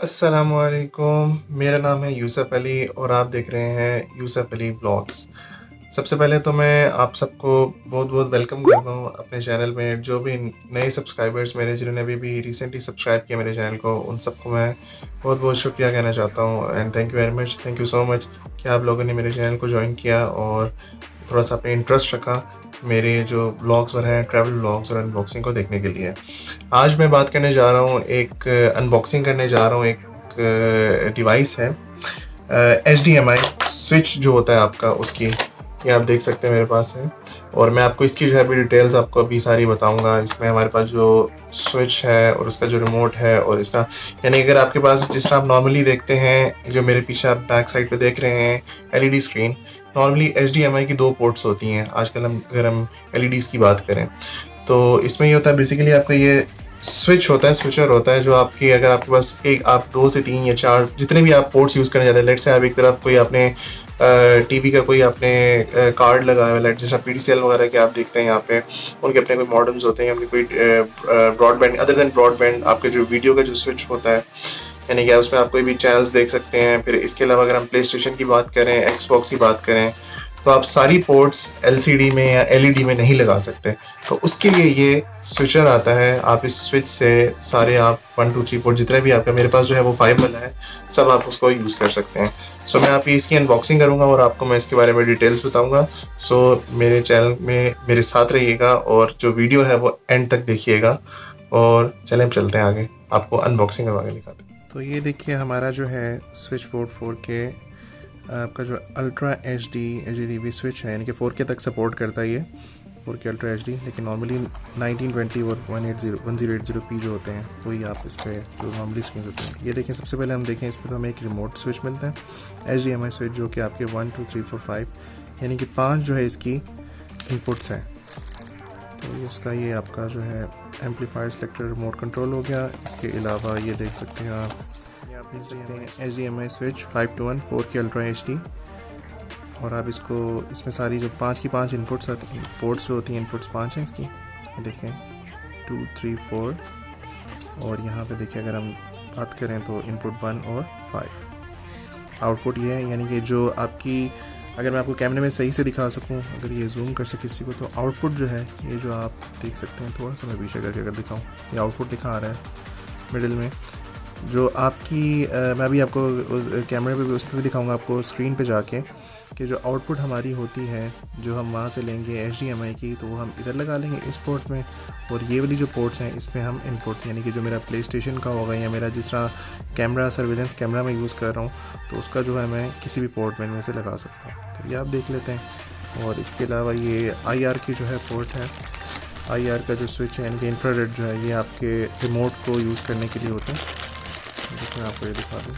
अस्सलामुअलैकुम, मेरा नाम है यूसुफ़ अली और आप देख रहे हैं यूसुफ़ अली व्लॉग्स। सबसे पहले तो मैं आप सबको बहुत-बहुत वेलकम करता हूँ अपने चैनल में। जो भी नए सब्सक्राइबर्स मेरे जिन्होंने अभी-अभी रिसेंटली सब्सक्राइब किया मेरे चैनल को, उन सबको मैं बहुत-बहुत शुक्रिया कहना चाहता हूँ and thank you very much, thank you so much कि आप लोगों ने मेरे चैनल को जॉइन किया और थोड़ा-सा अपने इंटरेस्ट रखा मेरे जो व्लॉग्स वगैरह हैं, ट्रैवल व्लॉग्स और अनबॉक्सिंग को देखने के लिए। आज मैं बात करने जा रहा हूँ अनबॉक्सिंग करने जा रहा हूँ एक डिवाइस है एचडीएमआई स्विच जो होता है आपका उसकी, ये आप देख सकते हैं मेरे पास है और मैं आपको इसकी जो है अभी डिटेल्स आपको अभी सारी बताऊंगा। इसमें हमारे पास जो स्विच है और उसका जो रिमोट है और इसका यानी अगर आपके पास जिस तरह आप नॉर्मली देखते हैं, जो मेरे पीछे आप बैक साइड पे देख रहे हैं एलईडी स्क्रीन, नॉर्मली एचडीएमआई की दो पोर्ट्स होती हैं आजकल। हम अगर हम एलईडीज की बात करें तो इसमें ये होता है बेसिकली आपका ये स्विच होता है, स्विचर होता है जो आपकी अगर आपके पास एक आप 2 से 3 या 4 जितने भी आप पोर्ट्स यूज़ करने जाते हैं, लेट्स से आप एक तरफ कोई आपने टीवी का कोई आपने कार्ड लगाया हुआ है, जैसा पीटीसीएल वगैरह के आप देखते हैं यहाँ पे, उनके अपने कोई मॉडेम्स होते हैं, उनके कोई ब्रॉडबैंड अदर देन ब्रॉडबैंड आपके जो वीडियो का जो स्विच होता है, यानी कि उसमें आप कोई भी चैनल्स देख सकते हैं। फिर इसके अलावा अगर हम प्ले स्टेशन की बात करें, एक्सबॉक्स की बात करें, तो आप सारी पोर्ट्स एलसीडी में या एलईडी में नहीं लगा सकते। तो उसके लिए ये स्विचर आता है। आप इस स्विच से सारे आप 1 2 3 पोर्ट जितने भी आपका, मेरे पास जो है वो 5 वाला है, सब आप उसको यूज़ कर सकते हैं। सो मैं आपकी इसकी अनबॉक्सिंग करूंगा और आपको मैं इसके बारे में डिटेल्स बताऊंगा। सो मेरे चैनल में मेरे साथ रहिएगा और जो वीडियो है वो एंड तक देखिएगा। और चलें चलते हैं आगे, आपको अनबॉक्सिंग करवा के दिखाते हैं। तो ये देखिए हमारा जो है स्विच बोर्ड 4K आपका जो ultra H D V switch है, यानी कि 4K तक सपोर्ट करता है ये 4K अल्ट्रा एच डी, लेकिन नॉर्मली 1920 और 1080p जो होते हैं वही आप इस पर जो नॉर्मली स्क्रीन होते हैं। ये देखें, सबसे पहले हम देखें इस पर तो हमें एक रिमोट स्विच मिलता है HDMI स्विच, जो कि आपके 1 2 3 4 5 यानी कि 5 जो है इसकी इनपुट्स हैं। तो इसका ये आपका जो है एम्पलीफायर सेलेक्टर रिमोट कंट्रोल हो गया। इसके अलावा ये देख सकते हैं आप देख सकते हैं HDMI switch 5 to 1 4K ultra HD। और आप इसको इसमें सारी जो 5 की 5 इनपुट्स आती हैं, पोर्ट्स जो होती हैं, इनपुट्स 5 हैं इसकी, ये देखें 2 3 4। और यहाँ पे देखिए अगर हम बात करें तो इनपुट 1 और 5। आउटपुट ये है, यानी कि जो आपकी, अगर मैं आपको कैमरे में सही से दिखा सकूं, अगर ये जूम कर सके किसी को, तो आउटपुट जो है ये जो आप देख सकते हैं, थोड़ा सा मैं पीछे करके अगर दिखाऊं, ये आउटपुट दिखा आ रहा है मिडिल में। जो आपकी मैं भी आपको उस कैमरे पे भी उस पर भी दिखाऊंगा आपको स्क्रीन पे जाके, कि जो आउटपुट हमारी होती है जो हम वहाँ से लेंगे HDMI की, तो वो हम इधर लगा लेंगे इस पोर्ट में, और ये वाली जो पोर्ट्स हैं इसमें हम इनपुट, यानी कि जो मेरा प्ले स्टेशन का होगा या मेरा जिस तरह कैमरा सर्विलेंस कैमरा मैं यूज़ कर रहा हूँ, तो उसका जो है मैं किसी भी पोर्ट में इनमें से लगा सकता हूँ। तो ये आप देख लेते हैं। और इसके अलावा ये IR की जो है पोर्ट है, IR का जो स्विच है, यानी कि इंफ्रारेड जो है, ये आपके रिमोट को यूज़ करने के लिए होता है। मैं आपको ये दिखा दूँ,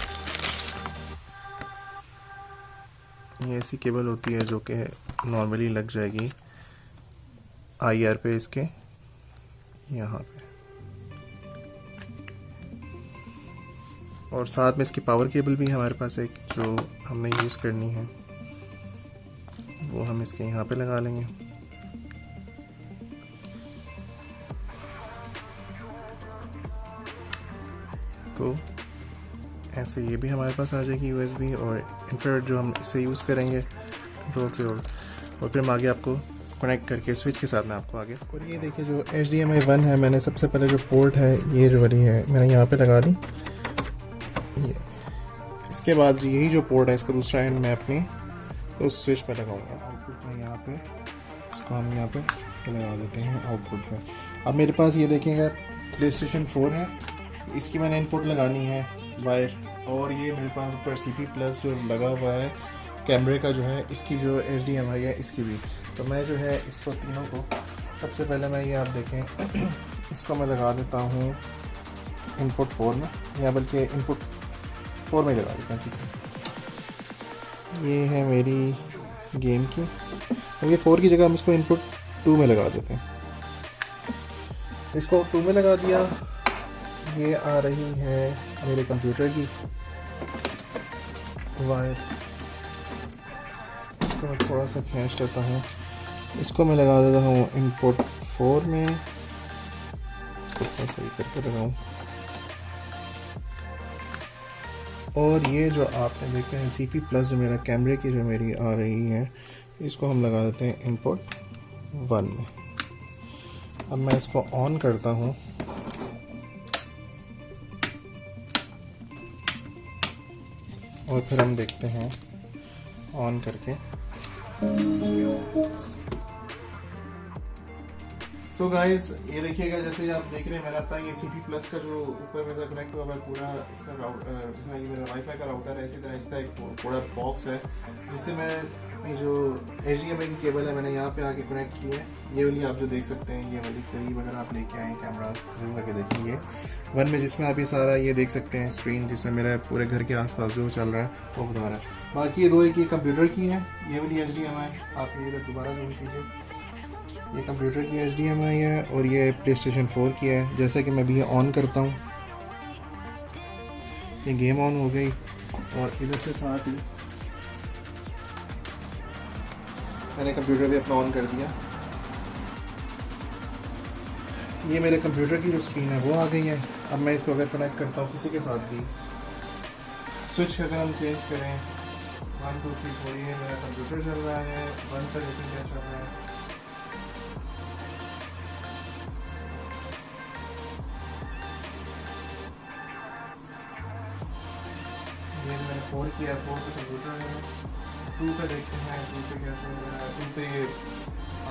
ये ऐसी केबल होती है जो कि नॉर्मली लग जाएगी IR पे इसके यहाँ पे, और साथ में इसकी पावर केबल भी हमारे पास एक जो हमने यूज़ करनी है, वो हम इसके यहाँ पे लगा लेंगे। तो ऐसे ये भी हमारे पास आ जाएगी USB, और इंफ्रारेड जो हम इसे यूज़ करेंगे कंट्रोल से, और फिर हम आगे आपको कनेक्ट करके स्विच के साथ में आपको आगे। और ये देखिए जो HDMI 1 है, मैंने सबसे पहले जो पोर्ट है ये जो वाली है मैंने यहाँ पे लगा दी। ये इसके बाद यही जो पोर्ट है इसका दूसरा एंड मैं अपनी उस स्विच पे लगाऊंगा। आउटपुट में यहाँ पे इसको हम यहाँ पे लगा देते हैं आउटपुट में। अब मेरे पास ये देखिएगा PlayStation 4 है, इसकी मैंने इनपुट लगानी है वायर, और ये मेरे पास ऊपर CP+ जो लगा हुआ है कैमरे का जो है, इसकी जो HDMI है इसकी भी। तो मैं जो है इसको तीनों को सबसे पहले मैं ये आप देखें इसको मैं लगा देता हूँ इनपुट 4 में, या बल्कि इनपुट 4 में लगा देता हूँ। ठीक है, ये है मेरी गेम की, ये 4 की जगह हम इसको इनपुट 2 में लगा देते हैं। इसको 2 में लगा दिया। ये आ रही है मेरे कंप्यूटर की वायर, इसको मैं थोड़ा सा खींच लेता हूँ, इसको मैं लगा देता हूँ इनपुट 4 में, इसको थोड़ा सही करके लगाऊँ। और ये जो आपने देखते हैं CP प्लस जो मेरा कैमरे की जो मेरी आ रही है, इसको हम लगा देते हैं इनपुट 1 में। अब मैं इसको ऑन करता हूँ, और फिर हम देखते हैं ऑन करके। सो गाइस, ये देखिएगा, जैसे आप देख रहे हैं मैंने अपना ये CP प्लस का जो ऊपर मेरा कनेक्ट हुआ है पूरा, इसका जिसमें ये मेरा वाईफाई का राउटर है, इसी तरह इसका एक पूरा बॉक्स है जिससे मैं अपनी जो HDMI की केबल है मैंने यहाँ पे आके कनेक्ट की है। ये वाली आप जो देख सकते हैं, ये वाली करीब अगर आप लेके आए कैमरा जूम करके देखेंगे 1 में, जिसमें आप ये सारा ये देख सकते हैं स्क्रीन, जिसमें मेरा पूरे घर के आसपास जो चल रहा है वो बता रहा है। बाकी ये दो एक ये कंप्यूटर की है, ये वाली HDMI आप ये दोबारा जूम कीजिए, ये कंप्यूटर की HDMI है, और ये PlayStation 4 की है। जैसा कि मैं भी ये ऑन करता हूँ, ये गेम ऑन हो गई, और इधर से साथ ही मैंने कंप्यूटर भी अपना ऑन कर दिया। ये मेरे कंप्यूटर की जो स्क्रीन है वो आ गई है। अब मैं इसको अगर कनेक्ट करता हूँ किसी के साथ भी, स्विच अगर हम चेंज करें 1 2 3 4, ये मेरा कंप्यूटर चल रहा है, 1 का रेटिंग क्या चल रहा है, ये मैंने 4 किया, 4 पे कंप्यूटर है। 2 पे देखते हैं 2 पे क्या चल रहा है। 2 पे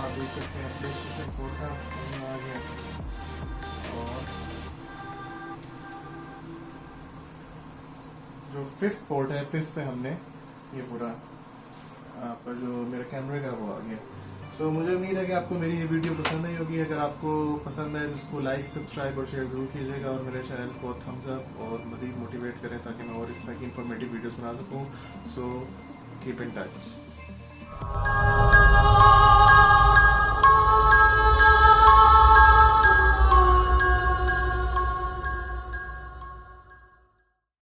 आप देख सकते हैं PlayStation 4 का आ गया, और जो 5th पोर्ट है 5th पे हमने ये पूरा आपका जो मेरे कैमरे का वो आ गया। सो मुझे उम्मीद है कि आपको मेरी ये वीडियो पसंद आई होगी। अगर आपको पसंद आए तो इसको लाइक, सब्सक्राइब और शेयर ज़रूर कीजिएगा, और मेरे चैनल को थम्स अप और मज़ीद मोटिवेट करें ताकि मैं और इस तरह की इन्फॉर्मेटिव वीडियोस बना सकूं। So keep in touch.